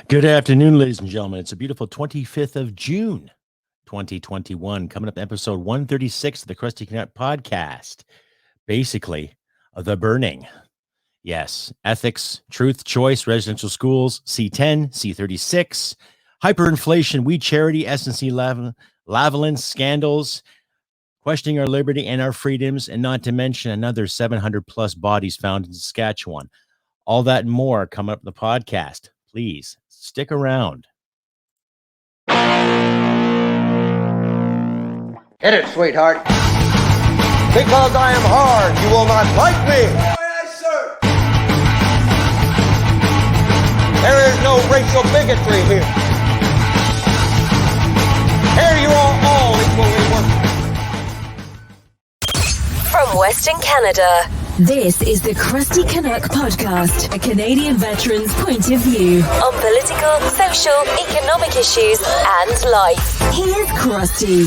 Good afternoon, ladies and gentlemen. It's a beautiful 25th of June, 2021. Coming up, episode 136 of the Crusty Canuck podcast. Basically, the burning. Yes, ethics, truth, choice, residential schools, C10, C36, hyperinflation, We Charity, S&C Lavalin scandals, questioning our liberty and our freedoms, and not to mention another 700 plus bodies found in Saskatchewan. All that and more coming up in the podcast. Please stick around. Hit it, sweetheart. Because I am hard, you will not like me. Yes, sir. There is no racial bigotry here. Here you are all equally worthless. From Western Canada, this is the Crusty Canuck podcast, a Canadian veteran's point of view on political, social, economic issues and life. Here's Crusty.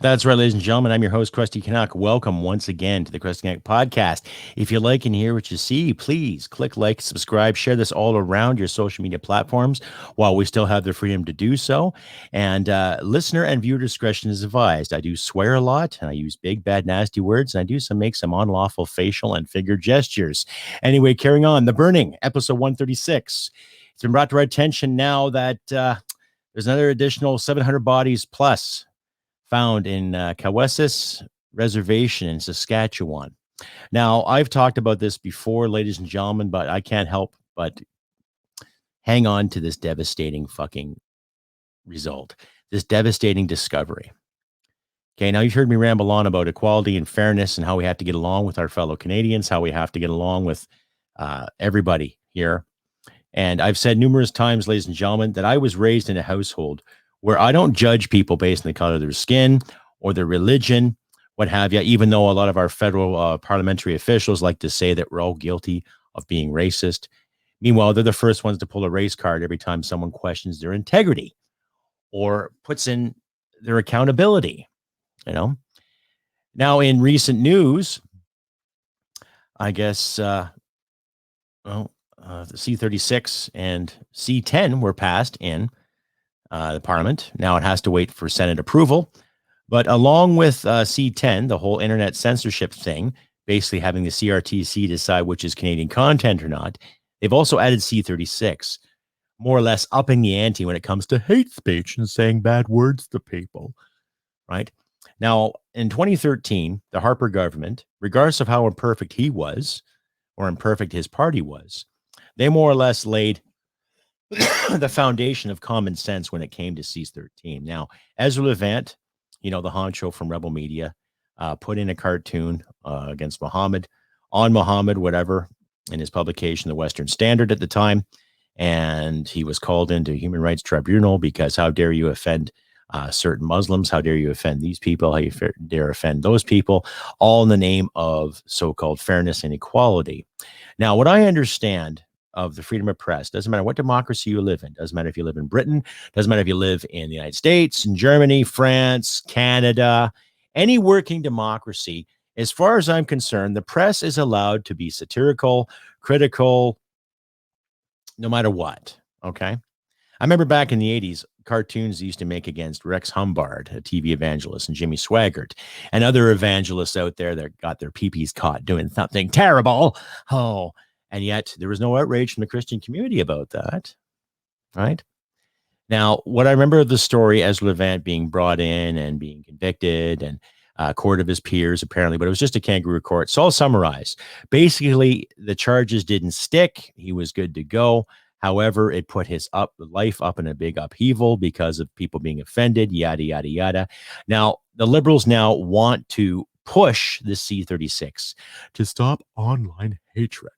That's right, ladies and gentlemen. I'm your host, Crusty Canuck. Welcome once again to the Crusty Canuck podcast. If you like and hear what you see, please click like, subscribe, share this all around your social media platforms while we still have the freedom to do so. And listener and viewer discretion is advised. I do swear a lot, and I use big, bad, nasty words, and I do make some unlawful facial and figure gestures. Anyway, carrying on. The Burning, episode 136. It's been brought to our attention now that there's another additional 700 bodies plus found in Kawessis Reservation in Saskatchewan. Now, I've talked about this before, ladies and gentlemen, but I can't help but hang on to this devastating fucking result, this devastating discovery. Okay, now you've heard me ramble on about equality and fairness and how we have to get along with our fellow Canadians, how we have to get along with everybody here. And I've said numerous times, ladies and gentlemen, that I was raised in a household where I don't judge people based on the color of their skin or their religion, what have you, even though a lot of our federal parliamentary officials like to say that we're all guilty of being racist. Meanwhile, they're the first ones to pull a race card every time someone questions their integrity or puts in their accountability, you know. Now, in recent news, I guess, the C36 and C10 were passed in the Parliament. Now it has to wait for Senate approval. But along with C10, the whole internet censorship thing, basically having the CRTC decide which is Canadian content or not, they've also added C36, more or less upping the ante when it comes to hate speech and saying bad words to people, right? Now, in 2013, the Harper government, regardless of how imperfect he was or imperfect his party was, they more or less laid the foundation of common sense when it came to C13. Now, Ezra Levant, you know, the honcho from Rebel Media, put in a cartoon against Muhammad, on Muhammad, whatever, in his publication, The Western Standard at the time. And he was called into a human rights tribunal because how dare you offend certain Muslims? How dare you offend these people? How you dare offend those people? All in the name of so-called fairness and equality. Now, what I understand of the freedom of press, doesn't matter what democracy you live in, doesn't matter if you live in Britain, doesn't matter if you live in the United States, in Germany, France, Canada, any working democracy, as far as I'm concerned, the press is allowed to be satirical, critical, no matter what, okay? I remember back in the 80s, cartoons they used to make against Rex Humbard, a TV evangelist, and Jimmy Swaggart, and other evangelists out there that got their peepees caught doing something terrible. Oh, and yet there was no outrage from the Christian community about that, right? Now, what I remember of the story, Ezra Levant being brought in and being convicted and court of his peers, apparently, but it was just a kangaroo court. So I'll summarize. Basically, the charges didn't stick. He was good to go. However, it put his life up in a big upheaval because of people being offended, yada, yada, yada. Now, the Liberals now want to push the C36 to stop online hatred,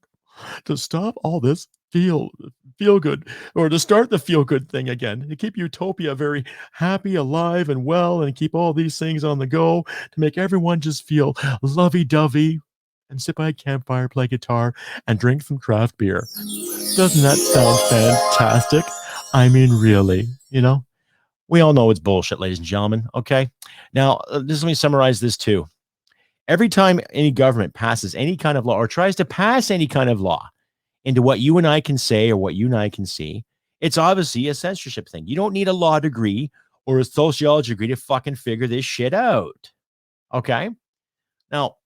to stop all this feel good, or to start the feel good thing again, to keep utopia very happy, alive, and well, and keep all these things on the go, to make everyone just feel lovey-dovey and sit by a campfire, play guitar, and drink some craft beer. Doesn't that sound fantastic? I mean, really, you know? We all know it's bullshit, ladies and gentlemen, okay? Now, let me summarize this too. Every time any government passes any kind of law or tries to pass any kind of law, into what you and I can say or what you and I can see, it's obviously a censorship thing. You don't need a law degree or a sociology degree to fucking figure this shit out. Okay? Now,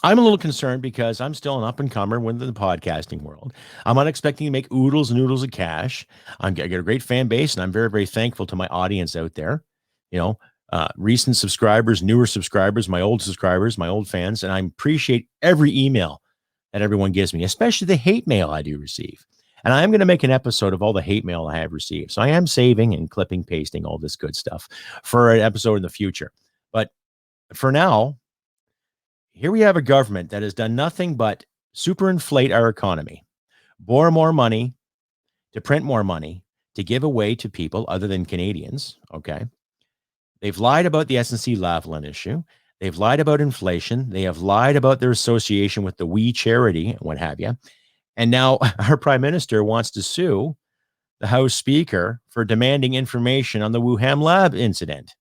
I'm a little concerned because I'm still an up-and-comer within the podcasting world. I'm not expecting to make oodles and oodles of cash. I got a great fan base, and I'm very, very thankful to my audience out there. Recent subscribers, newer subscribers, my old subscribers, my old fans, and I appreciate every email that everyone gives me, especially the hate mail I do receive. And I am going to make an episode of all the hate mail I have received. So I am saving and clipping, pasting all this good stuff for an episode in the future. But for now, here we have a government that has done nothing but superinflate our economy, borrow more money, to print more money, to give away to people other than Canadians, okay? They've lied about the SNC-Lavalin issue. They've lied about inflation. They have lied about their association with the We Charity and what have you. And now our prime minister wants to sue the House Speaker for demanding information on the Wuhan lab incident.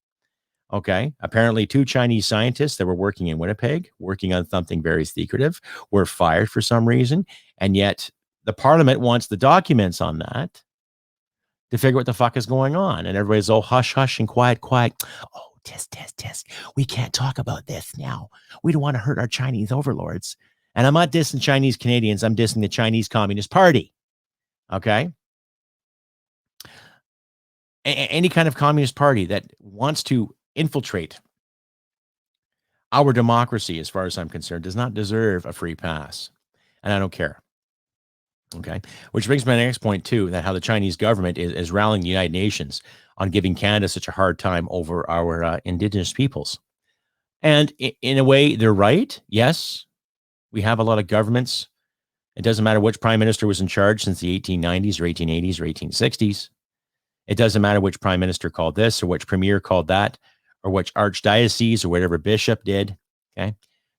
Okay. Apparently 2 Chinese scientists that were working in Winnipeg, working on something very secretive, were fired for some reason. And yet the parliament wants the documents on that to figure what the fuck is going on. And everybody's all hush, hush and quiet, quiet. Oh, tisk. We can't talk about this now. We don't want to hurt our Chinese overlords. And I'm not dissing Chinese Canadians. I'm dissing the Chinese Communist Party. Okay. Any kind of communist party that wants to infiltrate our democracy, as far as I'm concerned, does not deserve a free pass. And I don't care. Okay. Which brings me to my next point, too, that how the Chinese government is rallying the United Nations on giving Canada such a hard time over our Indigenous peoples. And in a way, they're right. Yes, we have a lot of governments. It doesn't matter which prime minister was in charge since the 1890s or 1880s or 1860s. It doesn't matter which prime minister called this or which premier called that or which archdiocese or whatever bishop did. Okay.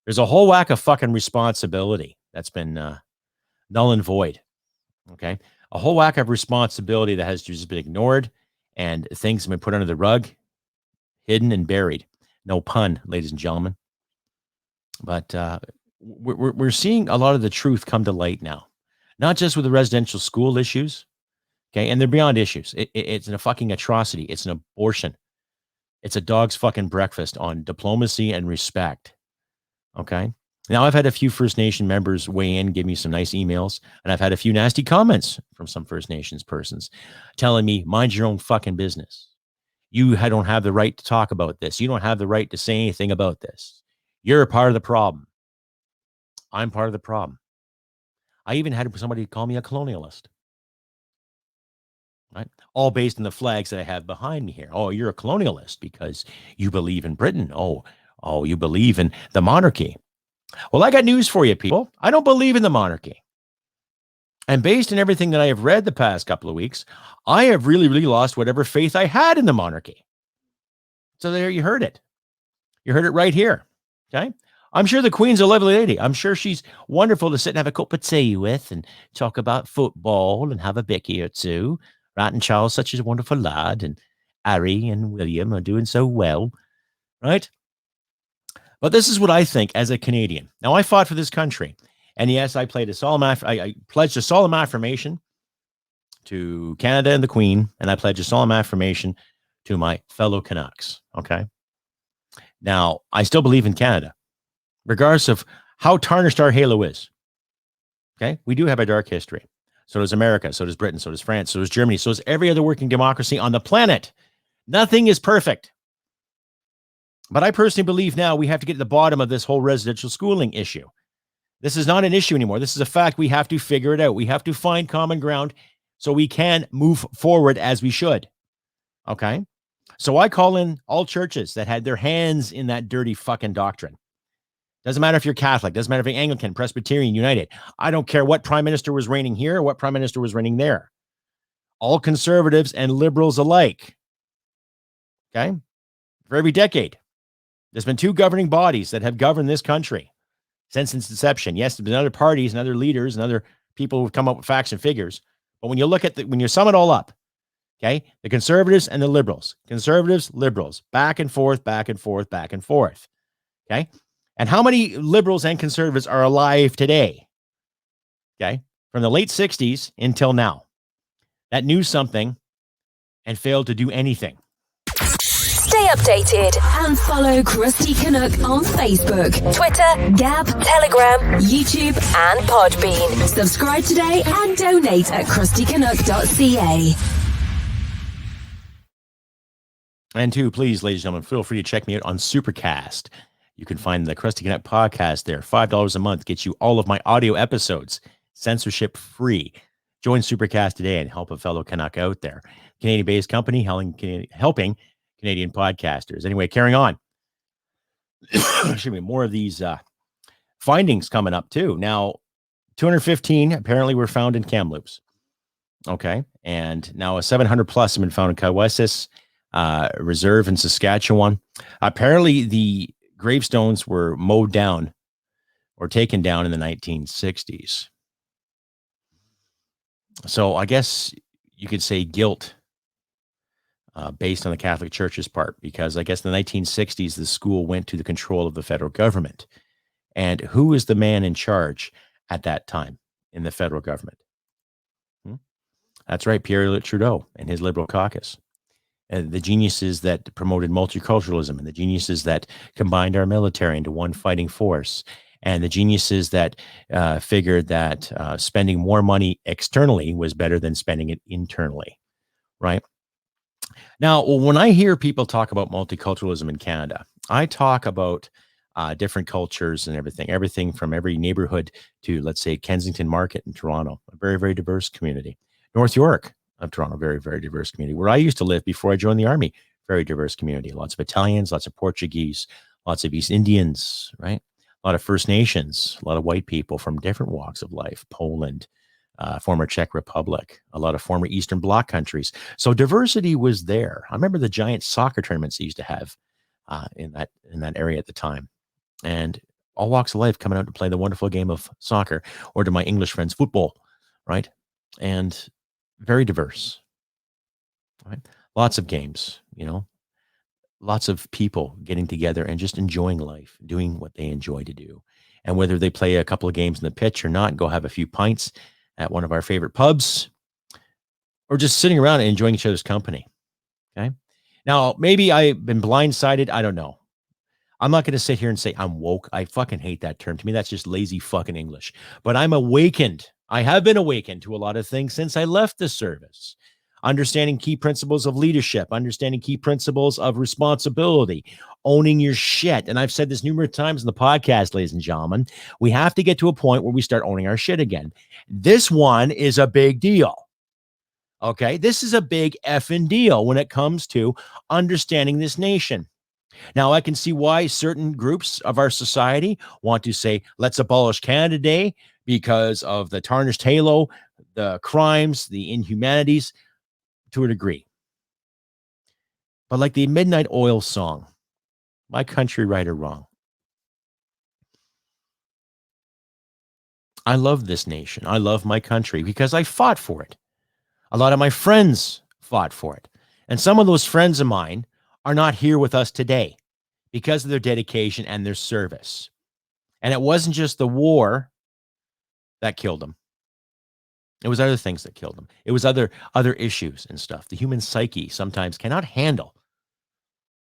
There's a whole whack of fucking responsibility that's been null and void. Okay. A whole whack of responsibility that has just been ignored and things have been put under the rug, hidden and buried. No pun, ladies and gentlemen. But we're seeing a lot of the truth come to light now, not just with the residential school issues. Okay. And they're beyond issues. It's a fucking atrocity. It's an abortion. It's a dog's fucking breakfast on diplomacy and respect. Okay. Now, I've had a few First Nation members weigh in, give me some nice emails, and I've had a few nasty comments from some First Nations persons telling me, mind your own fucking business. You don't have the right to talk about this. You don't have the right to say anything about this. You're a part of the problem. I'm part of the problem. I even had somebody call me a colonialist. Right? All based on the flags that I have behind me here. Oh, you're a colonialist because you believe in Britain. Oh, you believe in the monarchy. Well, I got news for you, people. I don't believe in the monarchy. And based on everything that I have read the past couple of weeks, I have really, really lost whatever faith I had in the monarchy. So there you heard it. You heard it right here. Okay. I'm sure the Queen's a lovely lady. I'm sure she's wonderful to sit and have a cup of tea with and talk about football and have a bicky or two. Right. And Charles, such a wonderful lad. And Harry and William are doing so well. Right. But this is what I think as a Canadian. Now, I fought for this country. And yes, I pledged a solemn affirmation to Canada and the Queen. And I pledged a solemn affirmation to my fellow Canucks. Okay. Now, I still believe in Canada, regardless of how tarnished our halo is. Okay. We do have a dark history. So does America. So does Britain. So does France. So does Germany. So does every other working democracy on the planet. Nothing is perfect. But I personally believe now we have to get to the bottom of this whole residential schooling issue. This is not an issue anymore. This is a fact. We have to figure it out. We have to find common ground so we can move forward as we should. Okay? So I call in all churches that had their hands in that dirty fucking doctrine. Doesn't matter if you're Catholic. Doesn't matter if you're Anglican, Presbyterian, United. I don't care what prime minister was reigning here or what prime minister was reigning there. All conservatives and liberals alike. Okay? For every decade. There's been 2 governing bodies that have governed this country since its inception. Yes, there's been other parties and other leaders and other people who've come up with facts and figures. But when you look at when you sum it all up, okay, the conservatives and the liberals, back and forth, back and forth, back and forth. Okay. And how many liberals and conservatives are alive today? Okay. From the late 60s until now, that knew something and failed to do anything. Stay updated and follow Crusty Canuck on Facebook, Twitter, Gab, Telegram, YouTube, and Podbean. Subscribe today and donate at crustycanuck.ca. And two, please, ladies and gentlemen, feel free to check me out on Supercast. You can find the Crusty Canuck podcast there. $5 a month gets you all of my audio episodes, censorship free. Join Supercast today and help a fellow Canuck out there. Canadian-based company helping Canadian podcasters. Anyway, carrying on. Should be more of these findings coming up too. Now, 215 apparently were found in Kamloops. Okay. And now a 700 plus have been found in Kawessis Reserve in Saskatchewan. Apparently the gravestones were mowed down or taken down in the 1960s. So I guess you could say guilt based on the Catholic Church's part, because I guess in the 1960s, the school went to the control of the federal government. And who was the man in charge at that time in the federal government? That's right, Pierre Trudeau and his Liberal caucus. The geniuses that promoted multiculturalism and the geniuses that combined our military into one fighting force, and the geniuses that figured that spending more money externally was better than spending it internally, right? Now, when I hear people talk about multiculturalism in Canada, I talk about different cultures and everything from every neighborhood to, let's say, Kensington Market in Toronto, a very, very diverse community. North York of Toronto, very, very diverse community. Where I used to live before I joined the Army, very diverse community. Lots of Italians, lots of Portuguese, lots of East Indians, right? A lot of First Nations, a lot of white people from different walks of life, Poland, former Czech Republic, a lot of former Eastern Bloc countries. So diversity was there. I remember the giant soccer tournaments they used to have in that area at the time. And all walks of life coming out to play the wonderful game of soccer, or to my English friends, football, right? And very diverse, right? Lots of games, lots of people getting together and just enjoying life, doing what they enjoy to do. And whether they play a couple of games in the pitch or not, go have a few pints at one of our favorite pubs, or just sitting around and enjoying each other's company. Okay. Now, maybe I've been blindsided. I don't know. I'm not going to sit here and say I'm woke. I fucking hate that term. To me, that's just lazy fucking English. But I'm awakened. I have been awakened to a lot of things since I left the service. Understanding key principles of leadership, understanding key principles of responsibility, owning your shit. And I've said this numerous times in the podcast, ladies and gentlemen, we have to get to a point where we start owning our shit again. This one is a big deal. Okay. This is a big effing deal when it comes to understanding this nation. Now, I can see why certain groups of our society want to say, let's abolish Canada Day because of the tarnished halo, the crimes, the inhumanities, to a degree. But like the Midnight Oil song, my country, right or wrong, I love this nation. I love my country because I fought for it. A lot of my friends fought for it. And some of those friends of mine are not here with us today because of their dedication and their service. And it wasn't just the war that killed them. It was other things that killed them. It was other issues and stuff. The human psyche sometimes cannot handle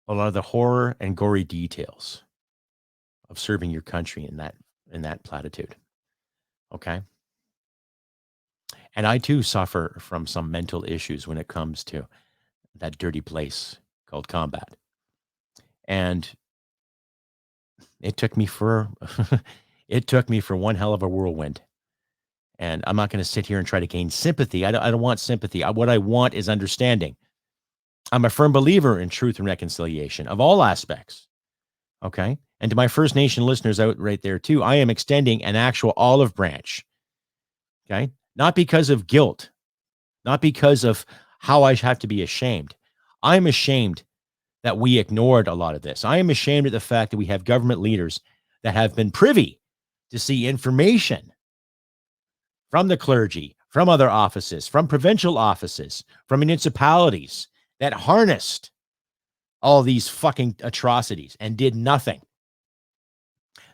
a lot of the horror and gory details of serving your country in that platitude. Okay. And I too suffer from some mental issues when it comes to that dirty place called combat. And it took me for one hell of a whirlwind. And I'm not going to sit here and try to gain sympathy. I don't want sympathy. What I want is understanding. I'm a firm believer in truth and reconciliation of all aspects. Okay. And to my First Nation listeners out right there too, I am extending an actual olive branch. Okay. Not because of guilt, not because of how I have to be ashamed. I'm ashamed that we ignored a lot of this. I am ashamed at the fact that we have government leaders that have been privy to see information from the clergy, from other offices, from provincial offices, from municipalities that harnessed all these fucking atrocities and did nothing.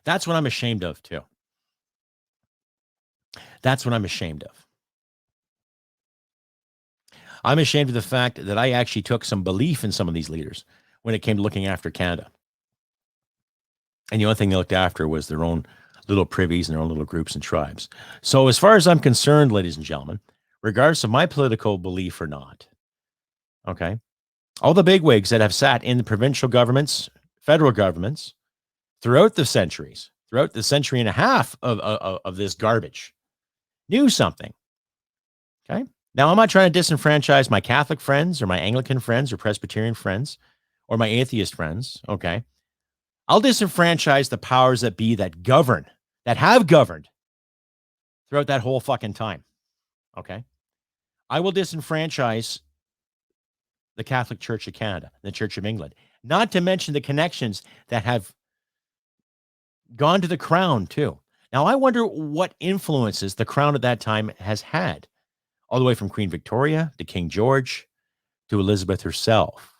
That's what I'm ashamed of too. That's what I'm ashamed of. I'm ashamed of the fact that I actually took some belief in some of these leaders when it came to looking after Canada. And the only thing they looked after was their own little privies and their own little groups and tribes. So as far as I'm concerned, ladies and gentlemen, regardless of my political belief or not, okay, all the bigwigs that have sat in the provincial governments, federal governments, throughout the centuries, throughout the century and a half of this garbage, knew something. Okay. Now, I'm not trying to disenfranchise my Catholic friends or my Anglican friends or Presbyterian friends or my atheist friends. Okay. I'll disenfranchise the powers that be that govern, that have governed throughout that whole fucking time. Okay. I will disenfranchise the Catholic Church of Canada, the Church of England, not to mention the connections that have gone to the crown too. Now, I wonder what influences the crown at that time has had, all the way from Queen Victoria to King George to Elizabeth herself.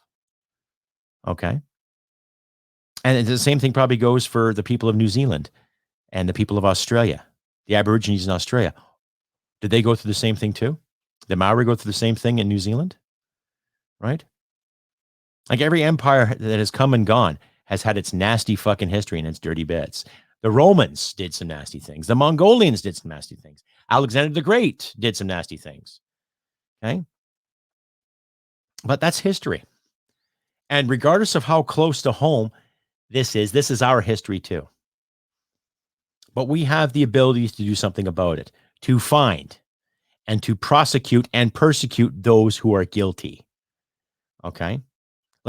Okay. And the same thing probably goes for the people of New Zealand and the people of Australia, the Aborigines in Australia. Did they go through the same thing too? The Maori go through the same thing in New Zealand? Right? Like every empire that has come and gone has had its nasty fucking history and its dirty bits. The Romans did some nasty things. The Mongolians did some nasty things. Alexander the Great did some nasty things. Okay? But that's history. And regardless of how close to home this is our history too. But we have the ability to do something about it, to find and to prosecute and persecute those who are guilty. Okay?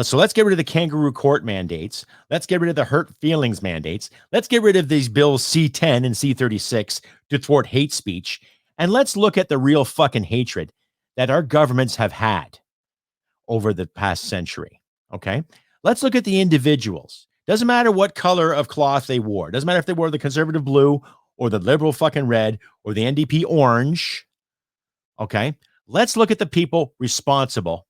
So let's get rid of the kangaroo court mandates. Let's get rid of the hurt feelings mandates. Let's get rid of these bills C10 and C36 to thwart hate speech. And let's look at the real fucking hatred that our governments have had over the past century. Okay? Let's look at the individuals. Doesn't matter what color of cloth they wore. Doesn't matter if they wore the conservative blue or the liberal fucking red or the NDP orange. Okay? Let's look at the people responsible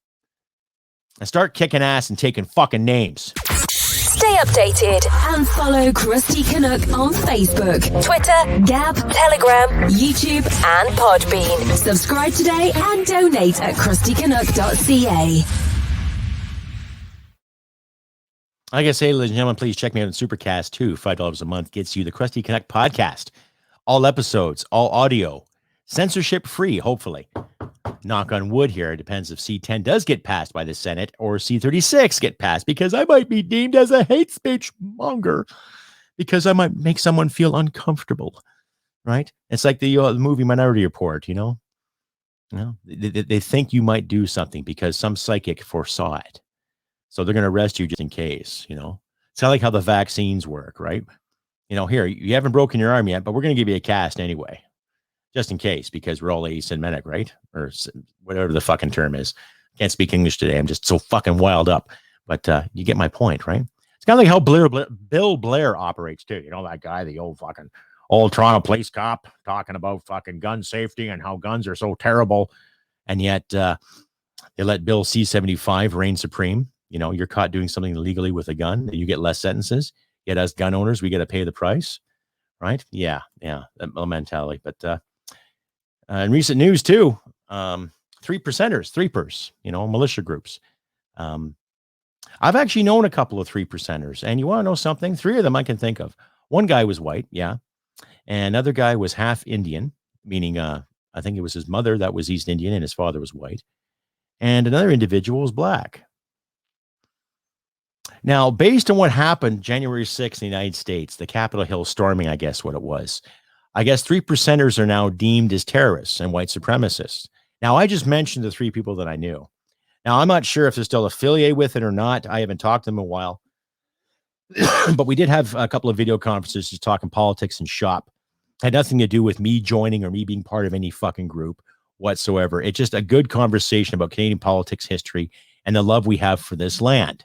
and start kicking ass and taking fucking names. Stay updated and follow Crusty Canuck on Facebook, Twitter, Gab, Telegram, YouTube, and Podbean. Subscribe today and donate at crustycanuck.ca. Like I say, ladies and gentlemen, please check me out on Supercast too. $5 a month gets you the Crusty Canuck podcast. All episodes, all audio, censorship free, hopefully. Knock on wood here. It depends if C10 does get passed by the Senate or C36 get passed, because I might be deemed as a hate speech monger because I might make someone feel uncomfortable, right? It's like the movie Minority Report, you know? They think you might do something because some psychic foresaw it. So they're going to arrest you just in case, you know? It's kind of like how the vaccines work, right? You know, here, you haven't broken your arm yet, but we're going to give you a cast anyway. Just in case, because we're all asymptomatic, right? Or whatever the fucking term is. Can't speak English today. I'm just so fucking wild up. But you get my point, right? It's kind of like how Bill Blair operates too. You know, that guy, the old Toronto police cop, talking about fucking gun safety and how guns are so terrible. And yet they let Bill C-75 reign supreme. You know, you're caught doing something illegally with a gun, you get less sentences. Yet as gun owners, we got to pay the price, right? Yeah, that mentality. But in recent news too, 3%ers, you know, militia groups. I've actually known a couple of 3%ers, and you want to know something? 3 of them I can think of. One guy was white, yeah, and another guy was half Indian, meaning I think it was his mother that was East Indian and his father was white, and another individual was black. Now, based on what happened January 6th in the United States, the Capitol Hill storming, I guess what it was, I guess 3%ers are now deemed as terrorists and white supremacists. Now, I just mentioned the 3 people that I knew. Now, I'm not sure if they're still affiliated with it or not. I haven't talked to them in a while. But we did have a couple of video conferences just talking politics and shop. It had nothing to do with me joining or me being part of any fucking group whatsoever. It's just a good conversation about Canadian politics, history, and the love we have for this land.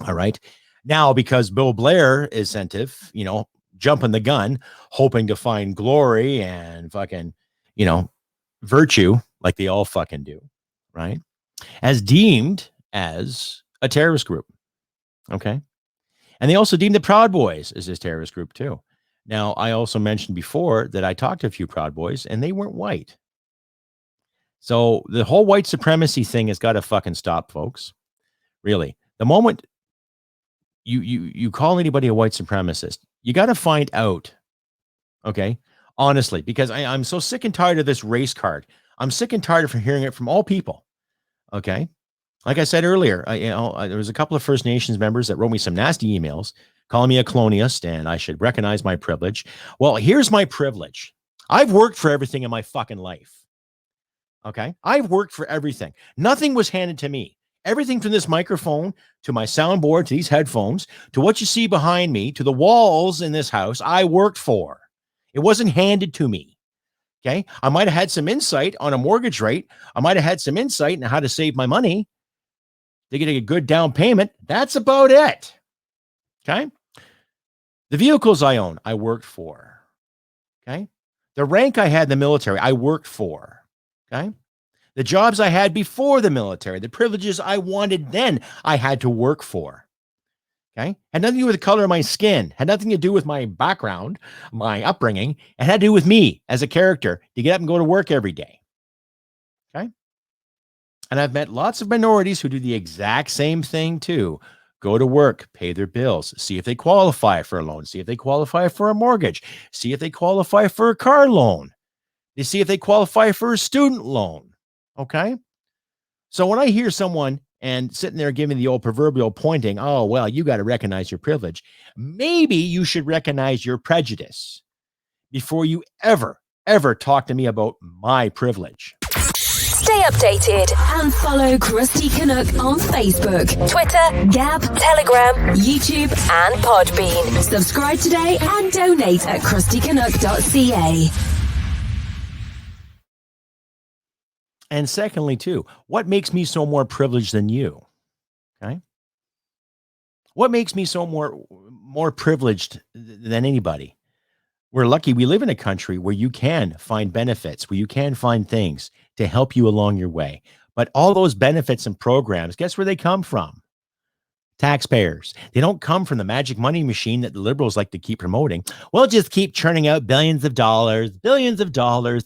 All right. Now, because Bill Blair is incentive, you know, jumping the gun, hoping to find glory and fucking, you know, virtue like they all fucking do, right? As deemed as a terrorist group. Okay. And they also deemed the Proud Boys as this terrorist group too. Now, I also mentioned before that I talked to a few Proud Boys and they weren't white. So the whole white supremacy thing has got to fucking stop, folks. Really. The moment you call anybody a white supremacist, you got to find out. Okay. Honestly, because I'm so sick and tired of this race card. I'm sick and tired of hearing it from all people. Okay. Like I said earlier, there was a couple of First Nations members that wrote me some nasty emails calling me a colonialist and I should recognize my privilege. Well, here's my privilege. I've worked for everything in my fucking life. Okay. I've worked for everything. Nothing was handed to me. Everything from this microphone to my soundboard to these headphones to what you see behind me to the walls in this house, I worked for. It wasn't handed to me. Okay. I might have had some insight on a mortgage rate. I might have had some insight on how to save my money to get a good down payment. That's about it. Okay. The vehicles I own, I worked for. Okay. The rank I had in the military, I worked for. Okay. The jobs I had before the military, the privileges I wanted then, I had to work for. Okay. Had nothing to do with the color of my skin, had nothing to do with my background, my upbringing. It had to do with me as a character to get up and go to work every day. Okay. And I've met lots of minorities who do the exact same thing too. Go to work, pay their bills, see if they qualify for a loan, see if they qualify for a mortgage, see if they qualify for a car loan. They see if they qualify for a student loan. Okay. So when I hear someone and sitting there giving the old proverbial pointing, oh, well, you got to recognize your privilege. Maybe you should recognize your prejudice before you ever talk to me about my privilege. Stay updated and follow Crusty Canuck on Facebook, Twitter, Gab, Telegram, YouTube, and Podbean. Subscribe today and donate at crustycanuck.ca. And secondly, too, what makes me so more privileged than you? Okay. What makes me so more privileged than anybody? We're lucky we live in a country where you can find benefits, where you can find things to help you along your way. But all those benefits and programs, guess where they come from? Taxpayers. They don't come from the magic money machine that the liberals like to keep promoting. We'll just keep churning out billions of dollars.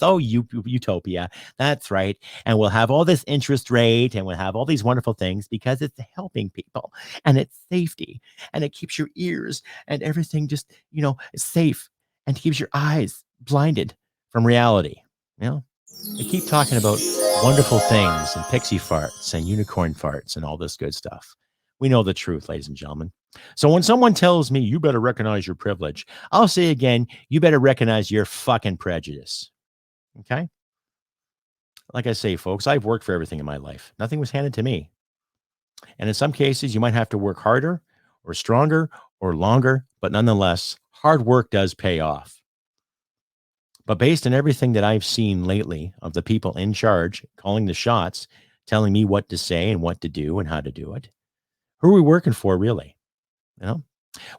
Oh, utopia. That's right. And we'll have all this interest rate and we'll have all these wonderful things because it's helping people and it's safety and it keeps your ears and everything just, safe and keeps your eyes blinded from reality. They keep talking about wonderful things and pixie farts and unicorn farts and all this good stuff. We know the truth, ladies and gentlemen. So when someone tells me you better recognize your privilege, I'll say again, you better recognize your fucking prejudice. Okay? Like I say, folks, I've worked for everything in my life. Nothing was handed to me. And in some cases, you might have to work harder or stronger or longer, but nonetheless, hard work does pay off. But based on everything that I've seen lately of the people in charge, calling the shots, telling me what to say and what to do and how to do it, who are we working for, really?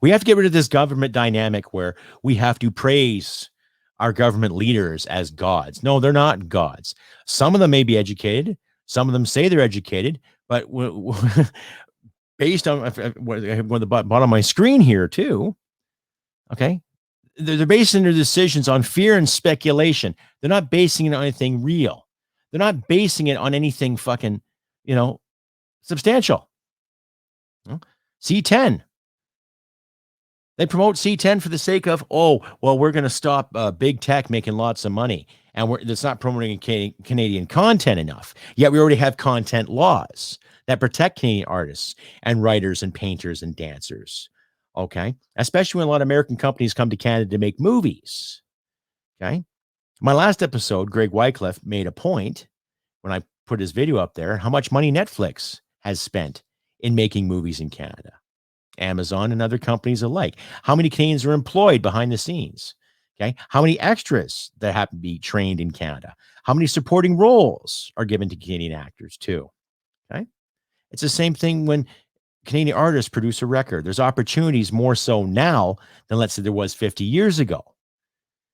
We have to get rid of this government dynamic where we have to praise our government leaders as gods. No, they're not gods. Some of them may be educated. Some of them say they're educated, but based on what I have on the bottom of my screen here too, okay, they're basing their decisions on fear and speculation. They're not basing it on anything real. They're not basing it on anything fucking, substantial. C10. They promote C10 for the sake of, we're going to stop big tech making lots of money. And it's not promoting Canadian content enough. Yet we already have content laws that protect Canadian artists and writers and painters and dancers. Okay. Especially when a lot of American companies come to Canada to make movies. Okay. My last episode, Greg Wycliffe made a point when I put his video up there, how much money Netflix has spent in making movies in Canada, Amazon and other companies alike. How many Canadians are employed behind the scenes? Okay. How many extras that happen to be trained in Canada? How many supporting roles are given to Canadian actors too? Okay. It's the same thing when Canadian artists produce a record. There's opportunities more so now than let's say there was 50 years ago.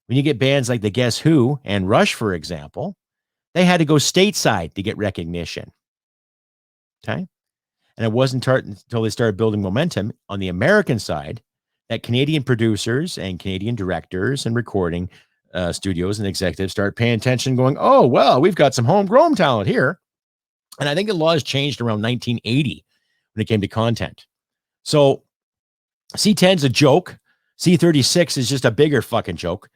When you get bands like the Guess Who and Rush, for example, they had to go stateside to get recognition. Okay. And it wasn't until they started building momentum on the American side that Canadian producers and Canadian directors and recording studios and executives start paying attention, going, oh, well, we've got some homegrown talent here. And I think the laws changed around 1980 when it came to content. So C10 is a joke. C36 is just a bigger fucking joke,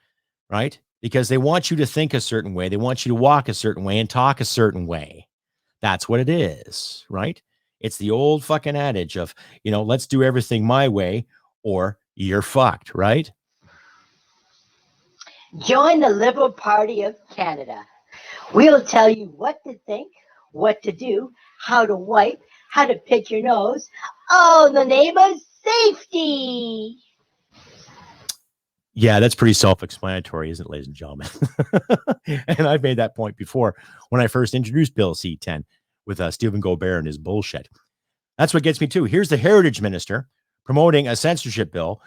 right? Because they want you to think a certain way. They want you to walk a certain way and talk a certain way. That's what it is, right? It's the old fucking adage of, let's do everything my way or you're fucked, right? Join the Liberal Party of Canada. We'll tell you what to think, what to do, how to wipe, how to pick your nose, all in the name of safety. Yeah, that's pretty self-explanatory, isn't it, ladies and gentlemen? And I've made that point before when I first introduced Bill C10 with Stephen Gobert and his bullshit. That's what gets me too. Here's the Heritage Minister promoting a censorship bill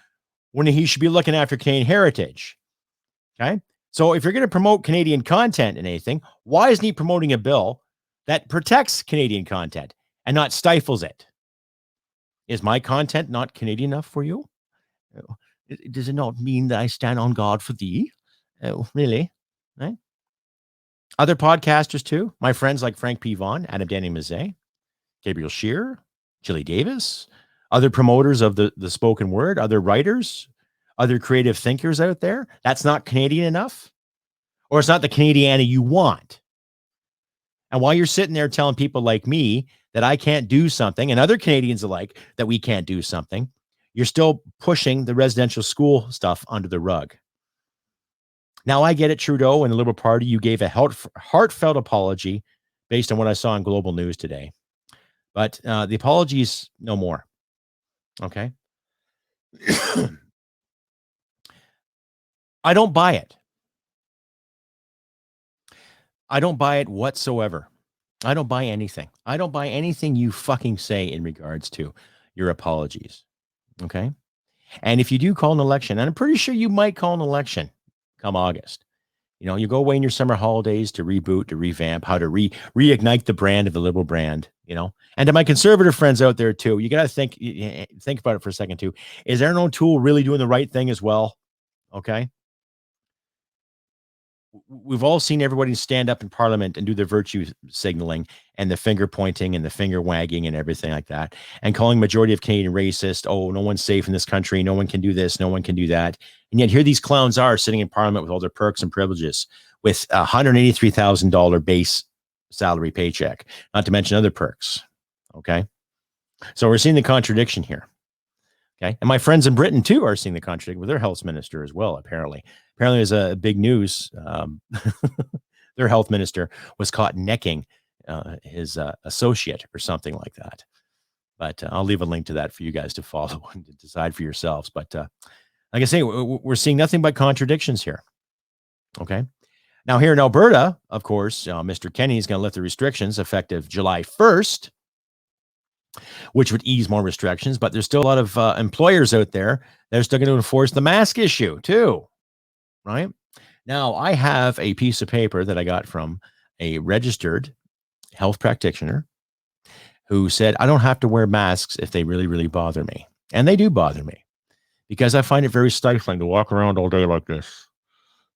when he should be looking after Canadian heritage. Okay. So if you're going to promote Canadian content and anything, why isn't he promoting a bill that protects Canadian content and not stifles it? Is my content not Canadian enough for you? Does it not mean that I stand on guard for thee? Really? Right? Other podcasters too. My friends like Frank P. Vaughan, Adam Danny Mezei, Gabriel Scheer, Chili Davis, other promoters of the spoken word, other writers, other creative thinkers out there. That's not Canadian enough? Or it's not the Canadiana you want? And while you're sitting there telling people like me that I can't do something, and other Canadians alike that we can't do something, you're still pushing the residential school stuff under the rug. Now, I get it, Trudeau and the Liberal Party, you gave a heartfelt apology based on what I saw on Global News today. But the apologies, no more. Okay? I don't buy it. I don't buy it whatsoever. I don't buy anything. I don't buy anything you fucking say in regards to your apologies. Okay? And if you do call an election, and I'm pretty sure you might call an election come August, you go away in your summer holidays to reboot, to revamp, how to reignite the brand of the Liberal brand, And to my conservative friends out there too, you got to think about it for a second too. Is Erin O'Toole really doing the right thing as well? Okay? We've all seen everybody stand up in Parliament and do the virtue signaling and the finger pointing and the finger wagging and everything like that, and calling majority of Canadian racist. Oh, no one's safe in this country. No one can do this. No one can do that. And yet here these clowns are sitting in Parliament with all their perks and privileges with a $183,000 base salary paycheck, not to mention other perks. Okay. So we're seeing the contradiction here. Okay. And my friends in Britain too are seeing the contradiction with their health minister as well, apparently. Apparently there's a big news. Their health minister was caught necking his associate or something like that. But I'll leave a link to that for you guys to follow and to decide for yourselves. But like I say, we're seeing nothing but contradictions here. Okay. Now here in Alberta, of course, Mr. Kenney is going to lift the restrictions effective July 1st, which would ease more restrictions. But there's still a lot of employers out there that are still going to enforce the mask issue too. Right now, I have a piece of paper that I got from a registered health practitioner who said, I don't have to wear masks if they really, really bother me. And they do bother me because I find it very stifling to walk around all day like this.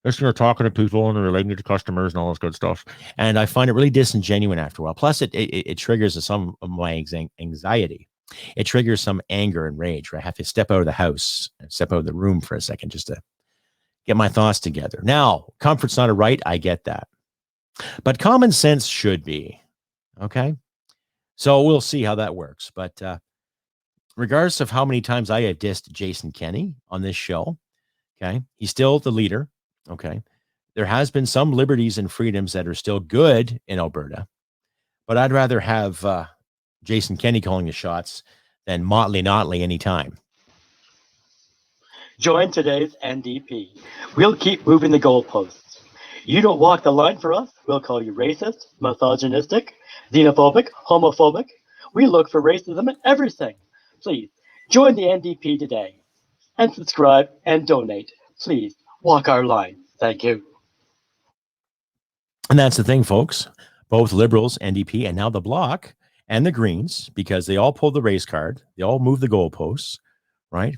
Listening or talking to people and relating to customers and all this good stuff. And I find it really disingenuous after a while. Plus, it triggers some of my anxiety. It triggers some anger and rage where I have to step out of the house and step out of the room for a second just to get my thoughts together. Now, comfort's not a right. I get that. But common sense should be. Okay? So we'll see how that works. But regardless of how many times I have dissed Jason Kenney on this show, okay, he's still the leader. Okay. There has been some liberties and freedoms that are still good in Alberta, but I'd rather have Jason Kenney calling the shots than Motley Notley anytime. Join today's NDP. We'll keep moving the goalposts. You don't walk the line for us, we'll call you racist, misogynistic, xenophobic, homophobic. We look for racism in everything. Please, join the NDP today. And subscribe and donate. Please, walk our line. Thank you. And that's the thing, folks. Both Liberals, NDP, and now the Bloc and the Greens, because they all pulled the race card. They all moved the goalposts, right?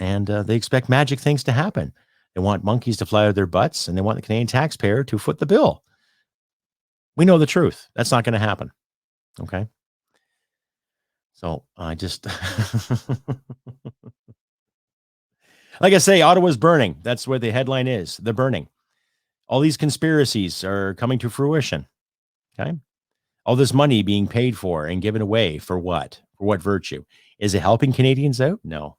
And they expect magic things to happen. They want monkeys to fly out of their butts, and they want the Canadian taxpayer to foot the bill. We know the truth. That's not going to happen. Okay. So I just, like I say, Ottawa's burning. That's where the headline is. They're burning. All these conspiracies are coming to fruition. Okay. All this money being paid for and given away for what? For what virtue? Is it helping Canadians out? No.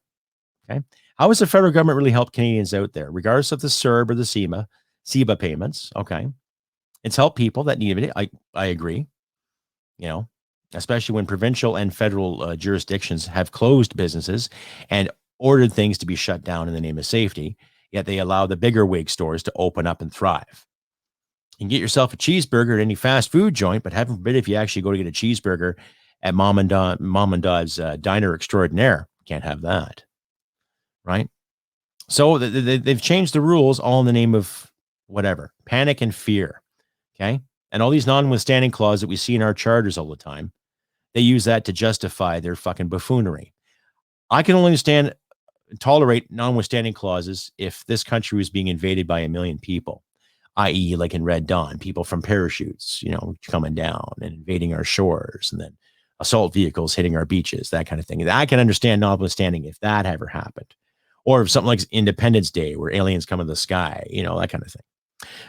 Okay. How has the federal government really helped Canadians out there, regardless of the CERB or the CEBA payments? Okay. It's helped people that need it. I agree. You know, especially when provincial and federal jurisdictions have closed businesses and ordered things to be shut down in the name of safety, yet they allow the bigger wig stores to open up and thrive. You can get yourself a cheeseburger at any fast food joint, but heaven forbid if you actually go to get a cheeseburger at Mom and Dad's Diner Extraordinaire. Can't have that, right? So they've changed the rules all in the name of whatever, panic and fear, okay? And all these notwithstanding clauses that we see in our charters all the time, they use that to justify their fucking buffoonery. I can only tolerate notwithstanding clauses if this country was being invaded by 1 million people, i.e. like in Red Dawn, people from parachutes, coming down and invading our shores, and then assault vehicles hitting our beaches, that kind of thing. I can understand notwithstanding if that ever happened. Or if something like Independence Day where aliens come in the sky, that kind of thing.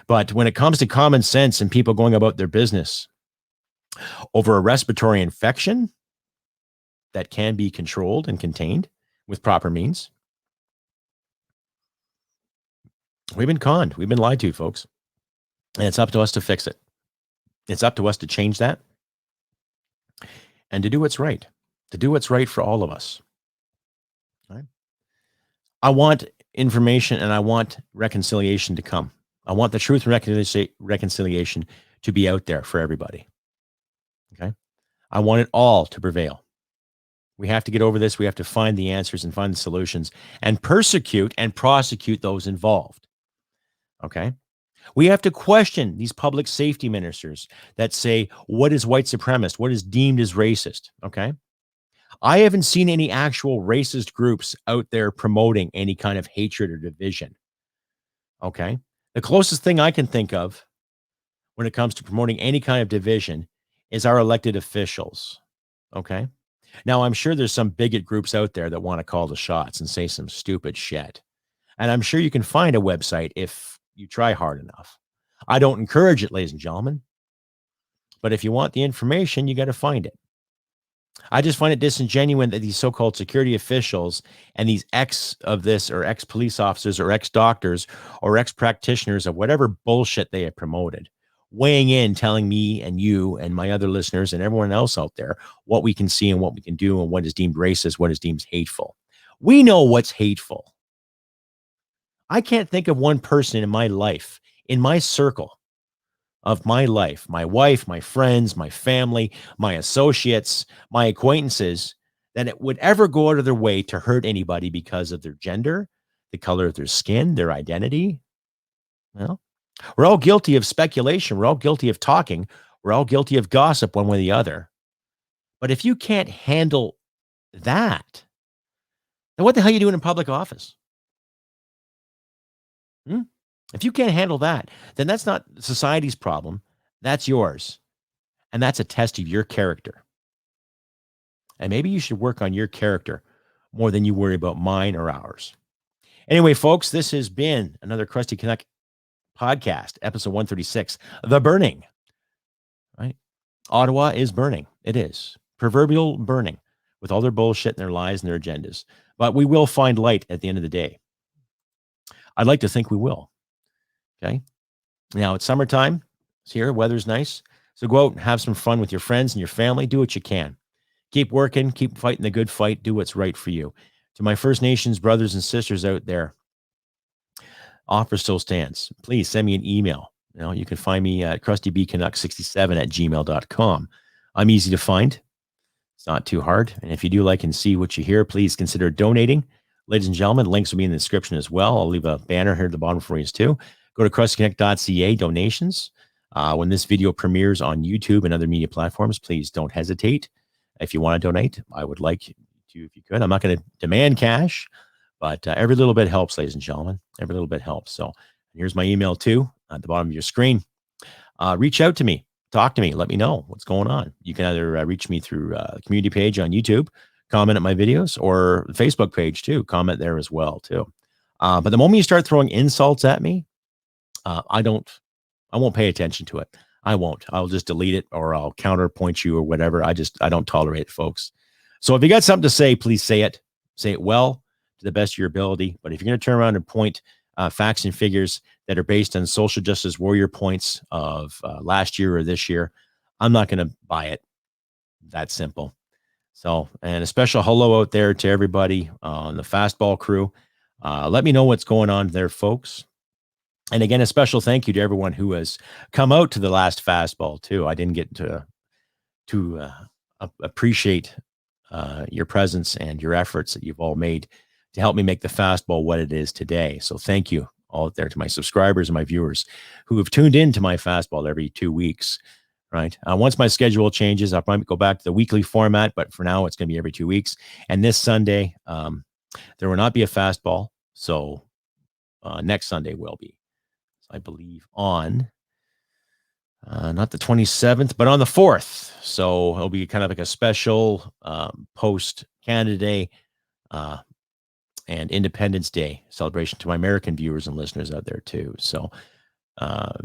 But when it comes to common sense and people going about their business over a respiratory infection that can be controlled and contained with proper means, we've been conned. We've been lied to, folks. And it's up to us to fix it. It's up to us to change that and to do what's right, for all of us. All right? I want information and I want reconciliation to come. I want the truth and reconciliation to be out there for everybody. Okay. I want it all to prevail. We have to get over this. We have to find the answers and find the solutions and persecute and prosecute those involved. Okay. We have to question these public safety ministers that say, what is white supremacist? What is deemed as racist? Okay. I haven't seen any actual racist groups out there promoting any kind of hatred or division. Okay. The closest thing I can think of when it comes to promoting any kind of division is our elected officials. Okay. Now, I'm sure there's some bigot groups out there that want to call the shots and say some stupid shit. And I'm sure you can find a website if you try hard enough. I don't encourage it, ladies and gentlemen. But if you want the information, you got to find it. I just find it disingenuous that these so-called security officials and these ex-police officers or ex-doctors or ex-practitioners of whatever bullshit they have promoted, weighing in, telling me and you and my other listeners and everyone else out there what we can see and what we can do and what is deemed racist, what is deemed hateful. We know what's hateful. I can't think of one person in my life, in my circle of my life, my wife, my friends, my family, my associates, my acquaintances, that it would ever go out of their way to hurt anybody because of their gender, the color of their skin, their identity. Well, we're all guilty of speculation. We're all guilty of talking. We're all guilty of gossip one way or the other. But if you can't handle that, then what the hell are you doing in public office? If you can't handle that, then that's not society's problem. That's yours. And that's a test of your character. And maybe you should work on your character more than you worry about mine or ours. Anyway, folks, this has been another Crusty Canuck podcast, episode 136, The Burning. Right? Ottawa is burning. It is. Proverbial burning with all their bullshit and their lies and their agendas. But we will find light at the end of the day. I'd like to think we will. Okay. Now it's summertime. It's here. Weather's nice. So go out and have some fun with your friends and your family. Do what you can. Keep working. Keep fighting the good fight. Do what's right for you. To my First Nations brothers and sisters out there, offer still stands. Please send me an email. You can find me at crustybcanuck67@gmail.com. I'm easy to find. It's not too hard. And if you do like and see what you hear, please consider donating. Ladies and gentlemen, links will be in the description as well. I'll leave a banner here at the bottom for you too. Go to crustycanuck.ca donations. When this video premieres on YouTube and other media platforms, please don't hesitate. If you want to donate, I would like to, if you could. I'm not going to demand cash, But every little bit helps, ladies and gentlemen. Every little bit helps. So here's my email too at the bottom of your screen. Reach out to me. Talk to me. Let me know what's going on. You can either reach me through the community page on YouTube, comment at my videos, or the Facebook page too. Comment there as well too. But the moment you start throwing insults at me, I won't pay attention to it. I won't. I'll just delete it, or I'll counterpoint you or whatever. I don't tolerate it, folks. So if you got something to say, please say it. Say it well, to the best of your ability. But if you're going to turn around and point facts and figures that are based on social justice warrior points of last year or this year, I'm not going to buy it. That simple. So, and a special hello out there to everybody on the Fastball crew. Let me know what's going on there, folks. And again, a special thank you to everyone who has come out to the last Fastball too. I didn't get to appreciate your presence and your efforts that you've all made to help me make the Fastball what it is today. So thank you all out there to my subscribers and my viewers who have tuned in to my Fastball every 2 weeks. Right. Once my schedule changes, I'll probably go back to the weekly format, but for now it's going to be every 2 weeks. And this Sunday, there will not be a Fastball. So next Sunday will be, I believe, on not the 27th, but on the 4th. So it'll be kind of like a special post-Canada Day and Independence Day celebration to my American viewers and listeners out there too. So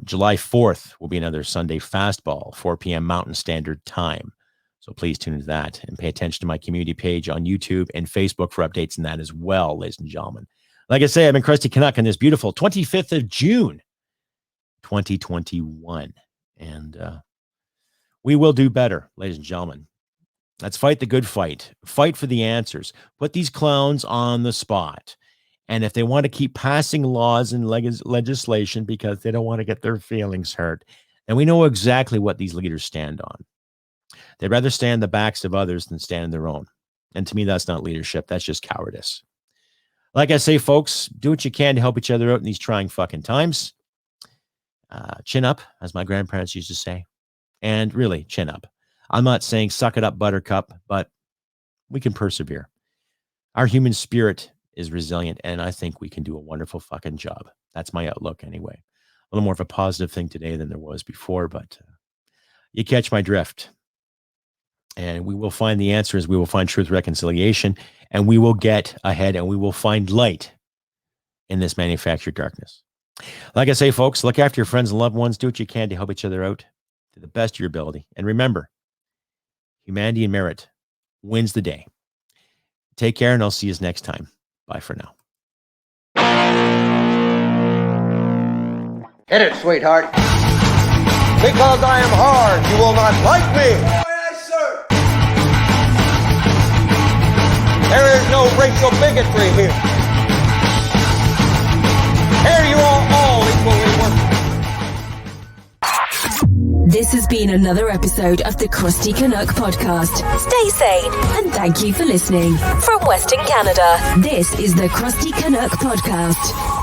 July 4th will be another Sunday Fastball, 4 p.m. Mountain Standard Time. So please tune into that and pay attention to my community page on YouTube and Facebook for updates on that as well, ladies and gentlemen. Like I say, I've been Crusty Canuck on this beautiful 25th of June, 2021. And we will do better, ladies and gentlemen. Let's fight the good fight. Fight for the answers. Put these clowns on the spot. And if they want to keep passing laws and legislation because they don't want to get their feelings hurt, then we know exactly what these leaders stand on. They'd rather stand on the backs of others than stand on their own. And to me, that's not leadership. That's just cowardice. Like I say, folks, do what you can to help each other out in these trying fucking times. Chin up, as my grandparents used to say. And really, chin up. I'm not saying suck it up, buttercup, but we can persevere. Our human spirit is resilient, and I think we can do a wonderful fucking job. That's my outlook anyway. A little more of a positive thing today than there was before, but you catch my drift. And we will find the answers. We will find truth, reconciliation, and we will get ahead, and we will find light in this manufactured darkness. Like I say, folks, look after your friends and loved ones. Do what you can to help each other out to the best of your ability. And remember, humanity and merit wins the day. Take care, and I'll see you next time. Bye for now. Hit it, sweetheart. Because I am hard, you will not like me. Yes, sir. There is no racial bigotry here. Here you are all equally worthy. This has been another episode of the Crusty Canuck podcast. Stay sane and thank you for listening. From Western Canada, this is the Crusty Canuck podcast.